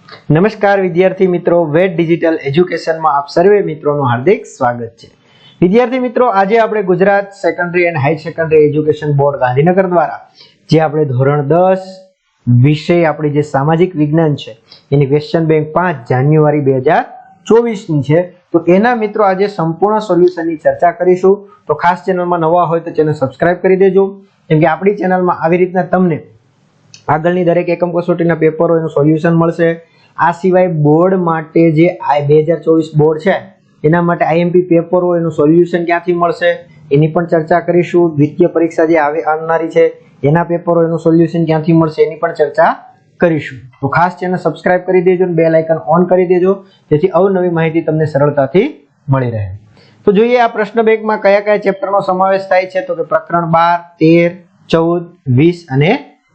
નમસ્કાર વિદ્યાર્થી મિત્રો, વેટ ડિજિટલ એજ્યુકેશનમાં આપ સર્વે મિત્રોનું હાર્દિક સ્વાગત છે. વિદ્યાર્થી મિત્રો, આજે આપણે Gujarat secondary and high secondary education board Gandhinagar દ્વારા જે આપણે ધોરણ 10 વિષય આપણી જે સામાજિક વિજ્ઞાન છે એની ક્વેશ્ચન બેંક 5 જાન્યુઆરી 2024 ની છે, તો એના મિત્રો આજે સંપૂર્ણ સોલ્યુશનની ચર્ચા કરીશું. તો ખાસ ચેનલમાં નવા હોય તો ચેનલ સબસ્ક્રાઇબ કરી દેજો, કેમ કે આપણી ચેનલમાં આવી રીતના તમને આગળની દરેક એકમ કસોટીના પેપરો એનું સોલ્યુશન મળશે. આ સિવાય બોર્ડ માટે જે 2024 બોર્ડ છે એના માટે આઈએમપી પેપરો એનું સોલ્યુશન ક્યાંથી મળશે એની પણ ચર્ચા કરીશું. દ્વિતીય પરીક્ષા જે આવનારી છે એના પેપરો એનું સોલ્યુશન ક્યાંથી મળશે એની પણ ચર્ચા કરીશું. તો ખાસ ચેનલ સબસ્ક્રાઇબ કરી દેજો અને બેલ આઇકન ઓન કરી દેજો, જેથી અવનવી માહિતી તમને સરળતાથી મળી રહે. તો જોઈએ આ પ્રશ્ન બેંકમાં કયા કયા ચેપ્ટરનો સમાવેશ થાય છે. તો કે પ્રકરણ 12, 13, 14, 20 અને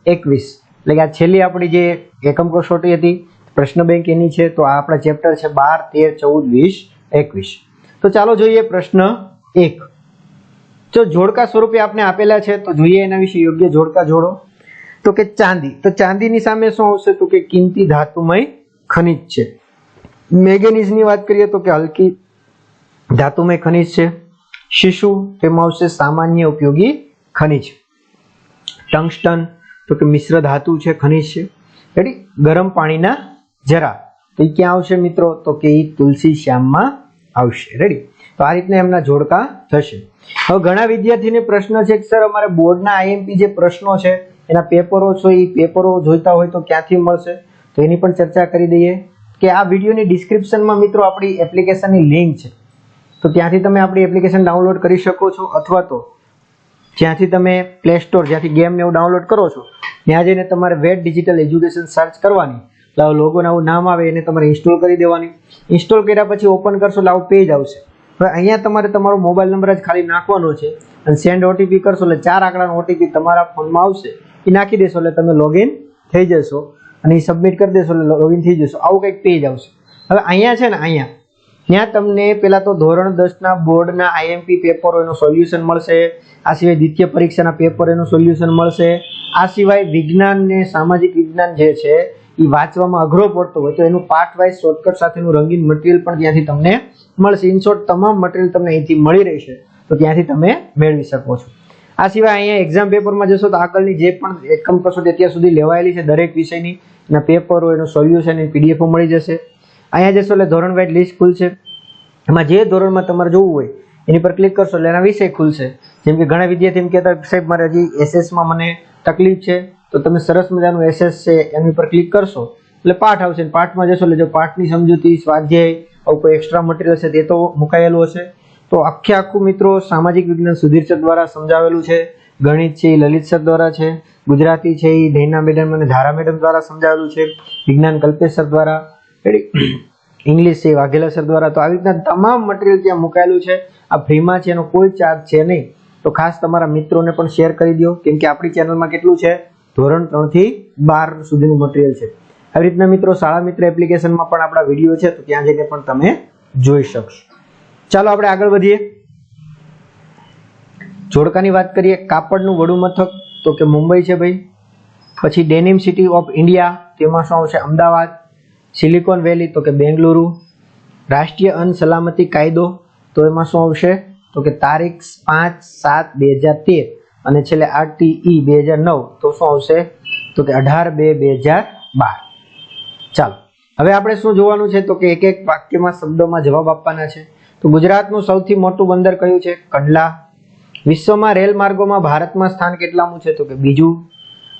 21, એટલે કે આ છેલ્લી આપણી જે એકમ કસોટી હતી પ્રશ્ન બેંક એની છે. તો આ આપણા ચેપ્ટર છે 12, 13, 14, 20, 21. તો ચાલો જોઈએ પ્રશ્ન 1. જો જોડકા સ્વરૂપે આપણે આપેલા છે તો જોઈએ એના વિશે યોગ્ય જોડકા જોડો. તો કે ચાંદી, તો ચાંદીની સામે શું આવશે? તો કે કિંમતી ધાતુમય ખનિજ છે. મેંગેનીઝની વાત કરીએ તો કે હલકી ધાતુમય ખનિજ છે. શીશુ, તેમાં આવશે સામાન્ય ઉપયોગી ખનિજ. ટંગસ્ટન, તો કે મિશ્ર ધાતુ છે, ખનિજ છે. રેડી. ગરમ પાણીના જરા, તો એ ક્યાં આવશે મિત્રો? તો કે એ તુલસી શ્યામમાં આવશે. રેડી. તો આ રીતના એમના જોડકા થશે. હવે ઘણા વિદ્યાર્થીને પ્રશ્ન છે કે સર અમારે બોર્ડના આઈએમપી જે પ્રશ્નો છે એના પેપરો છે એ પેપરો જોઈતા હોય તો ક્યાંથી મળશે? તો એની પણ ચર્ચા કરી દઈએ કે આ વિડીયોની ડિસ્ક્રિપ્શનમાં મિત્રો આપણી એપ્લિકેશનની લિંક છે, તો ત્યાંથી તમે આપણી એપ્લિકેશન ડાઉનલોડ કરી શકો છો, અથવા તો જ્યાંથી તમે પ્લે સ્ટોર જ્યાંથી ગેમ ને એવું ડાઉનલોડ કરો છો ત્યાં જઈને તમારે વેટ ડિજિટલ એજ્યુકેશન સર્ચ કરવાની, એટલે લોગોનું આવું નામ આવે એને તમારે ઇન્સ્ટોલ કરી દેવાની. ઇન્સ્ટોલ કર્યા પછી ઓપન કરશો એટલે આવું પેજ આવશે. હવે અહીંયા તમારે તમારો મોબાઈલ નંબર જ ખાલી નાખવાનો છે અને સેન્ડ ઓટીપી કરશો એટલે 4 આંકડાનો ઓટીપી તમારા ફોનમાં આવશે. એ નાખી દેશો એટલે તમે લોગિન થઈ જશો અને એ સબમિટ કરી દેશો એટલે લોગિન થઈ જશો. આવું કંઈક પેજ આવશે. હવે અહીંયા છે ને, અહીંયા ત્યાં તમને પેલા તો ધોરણ 10ના બોર્ડના આઈએમપી પેપરો એનું સોલ્યુશન મળશે. આ સિવાય દ્વિતીય પરીક્ષાના પેપર એનું સોલ્યુશન મળશે. આ સિવાય વિજ્ઞાન ને સામાજિક વિજ્ઞાન જે છે એ વાંચવામાં અઘરો પડતો હોય તો એનું પાર્ટ વાઇઝ શોર્ટકટ સાથેનું રંગીન મટીરિયલ પણ ત્યાંથી તમને મળશે. ઇન શોર્ટ તમામ મટીરિયલ તમને અહીંથી મળી રહેશે, તો ત્યાંથી તમે મેળવી શકો છો. આ સિવાય અહીંયા એક્ઝામ પેપરમાં જશો તો આગળની જે પણ એકમ કસોટી અત્યાર સુધી લેવાયેલી છે દરેક વિષયની એના પેપરો એનું સોલ્યુશન એ પીડીએફો મળી જશે. અહીંયા જશો એટલે ધોરણ વાઇઝ લિસ્ટ ખુલશે. એમાં જે ધોરણમાં તમારે જોવું હોય એની પર ક્લિક કરશો એટલે એના વિષય ખુલશે. જેમ કે ઘણા વિદ્યાર્થી એમ કહેતા સાહેબ મારે હજી એસએસમાં મને તકલીફ છે, તો તમે સરસ મજાનું એસએસ છે એની પર ક્લિક કરશો એટલે પાઠ આવશે. પાઠમાં જશો એટલે જો પાઠની સમજૂતી, સ્વાધ્યાય, આવું કોઈ એક્સ્ટ્રા મટીરિયલ છે તે તો મુકાયેલું હશે. તો આખું મિત્રો સામાજિક વિજ્ઞાન સુધીર સર દ્વારા સમજાવેલું છે. ગણિત છે એ લલિત સર દ્વારા છે. ગુજરાતી છે એ નૈના મેડમ અને ધારા મેડમ દ્વારા સમજાવેલું છે. વિજ્ઞાન કલ્પેશ સર દ્વારા. ઇંગ્લિશ છે વાઘેલા સર દ્વારા. તો આવી રીતના તમામ મટીરિયલ ત્યાં મુકાયેલું છે. આ ફ્રીમાં છે, એનો કોઈ ચાર્જ છે નહીં. તો ખાસ તમારા મિત્રોને પણ શેર કરી દો, કેમ કે આપણી ચેનલમાં કેટલું છે ધોરણ 3 થી 12 સુધીનું મટીરિયલ છે. આવી રીતના મિત્રો શાળા મિત્ર એપ્લિકેશનમાં પણ આપણા વિડીયો છે, તો ત્યાં જઈને પણ તમે જોઈ શકશો. ચાલો આપણે આગળ વધીએ. જોડકાની વાત કરીએ. કાપડનું વડું મથક તો કે મુંબઈ છે ભાઈ. પછી ડેનિમ સિટી ઓફ ઇન્ડિયા, તેમાં શું આવશે? અમદાવાદ. સિલિકોન વેલી તો કે બેંગલુરુ. રાષ્ટ્રીય અન્ન સલામતી કાયદો, તો એમાં શું આવશે? તો કે તારીખ 5/7/2013 અને છેલ્લે RTE 2009, તો શું આવશે? તો કે 18/2/2012. ચાલો હવે આપણે શું જોવાનું છે? તો કે એક એક વાક્યમાં શબ્દોમાં જવાબ આપવાના છે. તો ગુજરાતનું સૌથી મોટું બંદર કયું છે? કંડલા. વિશ્વમાં રેલ માર્ગોમાં ભારતમાં સ્થાન કેટલામું છે? તો કે બીજું.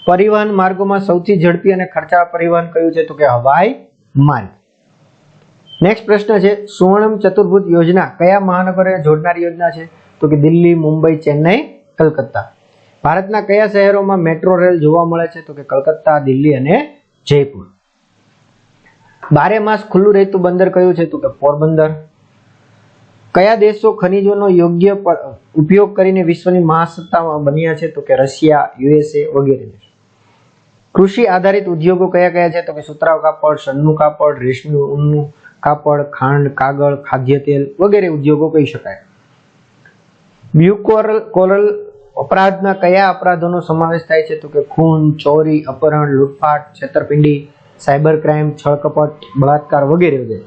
પરિવહન માર્ગોમાં સૌથી ઝડપી અને ખર્ચાળ પરિવહન કયું છે? તો કે હવાઈ માર્ગ. નેક્સ્ટ પ્રશ્ન છે, સુવર્ણમ ચતુર્ભુજ યોજના કયા મહાનગરોને જોડનારી યોજના છે? તો કે દિલ્હી, મુંબઈ, ચેન્નઈ, કલકત્તા. ભારતના કયા શહેરોમાં મેટ્રો રેલ જોવા મળે છે? તો કે કલકત્તા, દિલ્હી અને જયપુર. 12 માસ ખુલ્લું રહેતું બંદર કયું છે? તો કે પોરબંદર. કયા દેશો ખનિજોનો યોગ્ય ઉપયોગ કરીને વિશ્વની મહાસત્તા બન્યા છે? તો કે રશિયા, યુએસએ વગેરે. કૃષિ આધારિત ઉદ્યોગો કયા કયા છે? તો કે સુતરાઉ કાપડ, સનનું કાપડ, રેશમી ઊનનું કાપડ, ખાંડ, કાગળ, ખાદ્ય તેલ વગેરે ઉદ્યોગો કહી શકાય. બ્યુકોરલ અપરાધના કયા અપરાધોનો સમાવેશ થાય છે? તો કે ખૂન, ચોરી, અપહરણ, લૂંટફાટ, છેતરપિંડી, સાયબર ક્રાઇમ, છળકપટ, બળાત્કાર વગેરે વગેરે.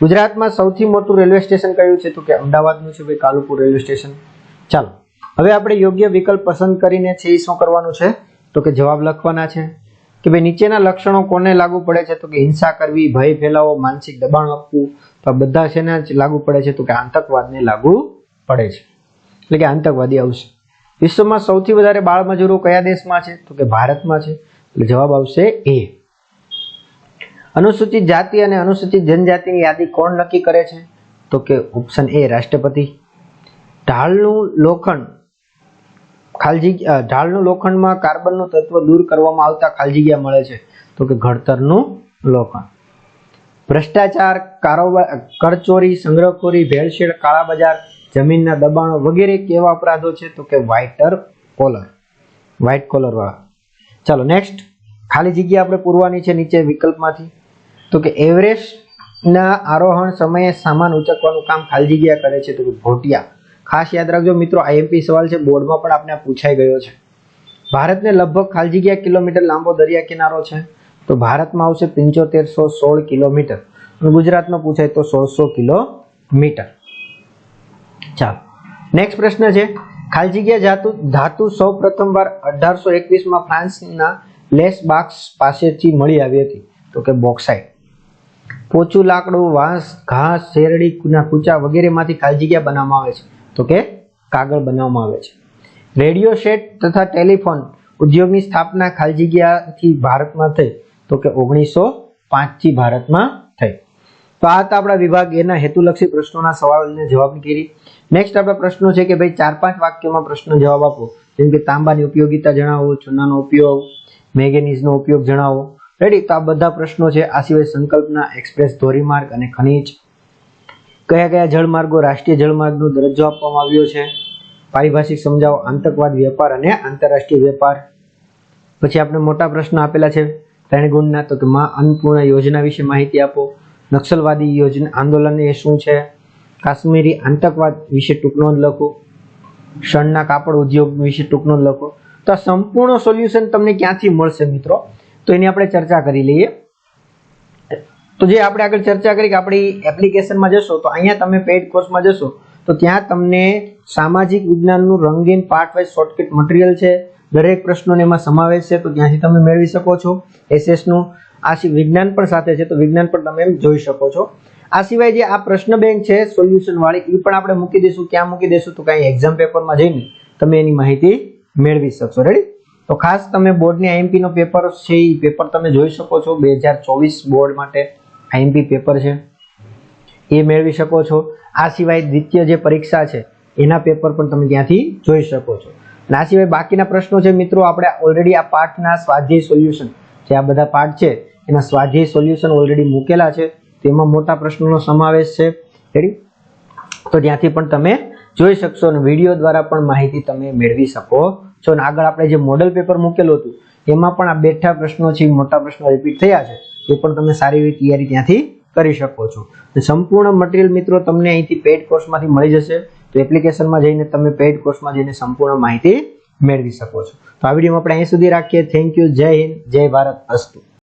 ગુજરાતમાં સૌથી મોટું રેલવે સ્ટેશન કયું છે? તો કે અમદાવાદનું છે ભાઈ, કાલુપુર રેલવે સ્ટેશન. ચાલો હવે આપણે યોગ્ય વિકલ્પ પસંદ કરીને છે એ શું કરવાનું છે? તો કે જવાબ લખવાના છે કે ભાઈ નીચેના લક્ષણો કોને લાગુ પડે છે? તો કે હિંસા કરવી, ભય ફેલાવો, માનસિક દબાણ આપવું. તો આ બધા છે ને લાગુ પડે છે? તો કે આતંકવાદને લાગુ પડે છે, એટલે કે આતંકવાદી આવશે. વિશ્વમાં સૌથી વધારે બાળમજૂરો કયા દેશમાં છે? તો કે ભારતમાં છે, એટલે જવાબ આવશે એ. અનુસૂચિત જાતિ અને અનુસૂચિત જનજાતિની યાદી કોણ નક્કી કરે છે? તો કે ઓપ્શન એ રાષ્ટ્રપતિ. ઢાળનું લોખંડમાં કાર્બનનું તત્વ દૂર કરવામાં આવતા ખાલી જગ્યા મળે છે? તો કે ઘડતરનું લોખંડ. ભ્રષ્ટાચાર, કરચોરી, સંગ્રહખોરી, ભેળસેળ, કાળા બજાર, જમીનના દબાણો વગેરે કેવા અપરાધો છે? તો કે વ્હાઇટ કોલર વાળા. ચાલો નેક્સ્ટ, ખાલી જગ્યા આપણે પૂરવાની છે નીચે વિકલ્પમાંથી. તો કે એવરેસ્ટના આરોહણ સમયે સામાન ઉચકવાનું કામ ખાલી જગ્યા કરે છે? તો કે ભોટિયા. ખાસ યાદ રાખજો મિત્રો, આઈએમપી સવાલ છે, બોર્ડમાં પણ આપણે પૂછાઈ ગયો છે. ભારતને લગભગ ખાલી જગ્યા કિલોમીટર લાંબો દરિયા કિનારો છે? તો ભારતમાં આવશે 7516 કિલોમીટર. ગુજરાતમાં પૂછાય તો 1600 કિલોમીટર. ચાલો નેક્સ્ટ પ્રશ્ન છે, ખાલી જગ્યા ધાતુ સૌ પ્રથમવાર 1821માં ફ્રાન્સના લેસ બાક્સ પાસેથી મળી આવી હતી? તો કે બોક્સાઇટ. પોચું લાકડું, વાંસ, ઘાસ, શેરડીના કૂચા વગેરેમાંથી ખાલી જગ્યા બનાવવામાં આવે છે? તો કે કાગળ બનાવવામાં આવે છે. રેડિયો સેટ તથા ટેલિફોન ઉદ્યોગની સ્થાપના ખાલી જગ્યાથી ભારતમાં થઈ? તો કે 1905 થી ભારતમાં થઈ. તો આ હતા આપણા વિભાગ એના હેતુલક્ષી પ્રશ્નોના સવાલને જવાબની કરી. નેક્સ્ટ આપણા પ્રશ્નો છે કે ભાઈ 4-5 વાક્યોમાં પ્રશ્ન જવાબ આપો. જેમ કે તાંબાની ઉપયોગિતા જણાવો, ચૂનાનો ઉપયોગ, મેંગેનીઝનો ઉપયોગ જણાવો. રેડી? તો આ બધા પ્રશ્નો છે. આ સિવાય સંકલ્પના, એક્સપ્રેસ ધોરીમાર્ગ અને ખનીજ, કયા કયા જળમાર્ગો રાષ્ટ્રીય જળમાર્ગનો દરજ્જો આપવામાં આવ્યો છે, પારિભાષિક સમજાવો, આતંકવાદ, વેપાર અને આંતરરાષ્ટ્રીય વેપાર. પછી આપણે મોટા પ્રશ્નો આપેલા છે 3 ગુણના. તો કે માં અન્નપૂર્ણા યોજના વિશે માહિતી આપો, નક્સલવાદી યોજના આંદોલન એ શું છે, કાશ્મીરી આતંકવાદ વિશે ટૂંક નોંધ લખો, શણના કાપડ ઉદ્યોગ વિશે ટૂંક નોંધ લખો. તો આ સંપૂર્ણ સોલ્યુશન તમને ક્યાંથી મળશે મિત્રો? તો એની આપણે ચર્ચા કરી લઈએ. તો જે આપણે આગળ ચર્ચા કરી કે આપણી એપ્લિકેશનમાં જશો તો અહીંયા તમે પેઇડ કોર્સમાં જશો તો ત્યાં તમને સામાજિક વિજ્ઞાનનું રંગીન પાર્ટ વાઇઝ શોર્ટકટ મટીરિયલ છે, દરેક પ્રશ્નોને એમાં સમાવેશ છે, તો ત્યાંથી તમે મેળવી શકો છો. એસએસનું આ વિજ્ઞાન પણ સાથે છે, તો વિજ્ઞાન પણ તમે જોઈ શકો છો. આ સિવાય જે આ પ્રશ્ન બેંક છે સોલ્યુશન વાળી, એ પણ આપણે મૂકી દઈશું. ક્યાં મૂકી દઈશું? તો કઈ એક્ઝામ પેપરમાં જઈને તમે એની માહિતી મેળવી શકશો. રેડી? તો ખાસ તમે બોર્ડની આઈએમપી નો પેપર છે એ પેપર તમે જોઈ શકો છો. 2024 બોર્ડ માટે આઈએમપી પેપર છે એ મેળવી શકો છો. આ સિવાય દ્વિતીય જે પરીક્ષા છે એના પેપર પણ તમે ત્યાંથી જોઈ શકો છો. અને આ સિવાય બાકીના પ્રશ્નો છે મિત્રો, આપણે ઓલરેડી આ પાઠના સ્વાધ્યાય સોલ્યુશન જે આ બધા પાઠ છે એના સ્વાધ્યાય સોલ્યુશન ઓલરેડી મૂકેલા છે. તેમાં મોટા પ્રશ્નોનો સમાવેશ છે. રેડી? તો ત્યાંથી પણ તમે જોઈ શકશો અને વિડીયો દ્વારા પણ માહિતી તમે મેળવી શકો છો. અને આગળ આપણે જે મોડલ પેપર મૂકેલું હતું એમાં પણ આ બેઠા પ્રશ્નો છે, મોટા પ્રશ્નો રિપીટ થયા છે, એ પણ તમે સારી એવી તૈયારી ત્યાંથી કરી શકો છો. સંપૂર્ણ મટીરિયલ મિત્રો તમને અહીંથી પેઇડ કોર્સમાંથી મળી જશે. તો એપ્લિકેશનમાં જઈને તમે પેઇડ કોર્સમાં જઈને સંપૂર્ણ માહિતી મેળવી શકો છો. તો આ વિડીયોમાં આપણે અહીં સુધી રાખીએ. Thank you. જય હિન્દ, જય ભારત. અસ્તુ.